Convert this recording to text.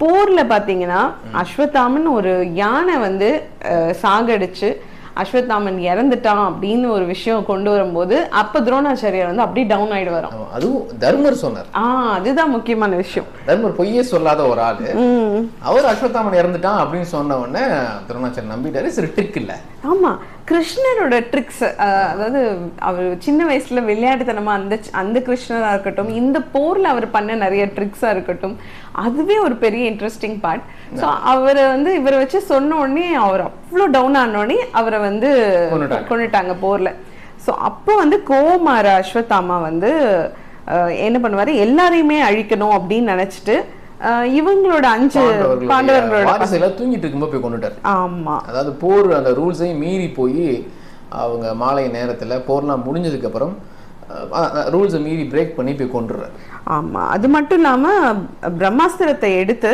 போர்ல பாத்தீங்கன்னா அஸ்வத்தாமன் ஒரு யானை வந்து சாகடிச்சு அஸ்வத்தாமன் இறந்துட்டான் அப்படின்னு ஒரு விஷயம் கொண்டு வரும்போது அப்ப துரோணாச்சாரியார் வந்து அப்படியே டவுன் ஆயிடு வரும். அதுவும் தர்மர் சொன்னார். அதுதான் முக்கியமான விஷயம். தர்மர் பொய்யே சொல்லாத ஒரு ஆளு அவர் அஸ்வத்தாமன் இறந்துட்டான் அப்படின்னு சொன்ன உடனே துரோணாச்சாரியர் நம்பிட்டாரு. சரி ட்ரிக் இல்ல. ஆமா, கிருஷ்ணரோட ட்ரிக்ஸ், அதாவது அவர் சின்ன வயசுல விளையாட்டுத்தனமா அந்த கிருஷ்ணரா இருக்கட்டும், இந்த போர்ல அவர் பண்ண நிறைய ட்ரிக்ஸா இருக்கட்டும், அதுவே ஒரு பெரிய இன்ட்ரெஸ்டிங் பார்ட். ஸோ அவரை வந்து இவரை வச்சு சொன்ன உடனே அவர் அவ்வளோ டவுன் ஆன உடனே அவரை வந்து கொண்டுட்டாங்க போர்ல. ஸோ அப்போ வந்து கோமார அஸ்வத்தாமா வந்து என்ன பண்ணுவாரு, எல்லாரையுமே அழிக்கணும் அப்படின்னு நினைச்சிட்டு இவங்களோட 5 பாண்டவர்களோட தூங்கிட்டு இருக்கும்போது போய் கொண்டுட்டாரு. ஆமா, அதாவது போர் அந்த ரூல்ஸையும் மீறி போய் அவங்க மாலை நேரத்துல போர்லாம் முடிஞ்சதுக்கு அப்புறம் ரூல்ஸை மீறி பிரேக் பண்ணி போய் கொண்டுறாரு. ஆமா, அது மட்டும் இல்லாம பிரம்மாஸ்திரத்தை எடுத்து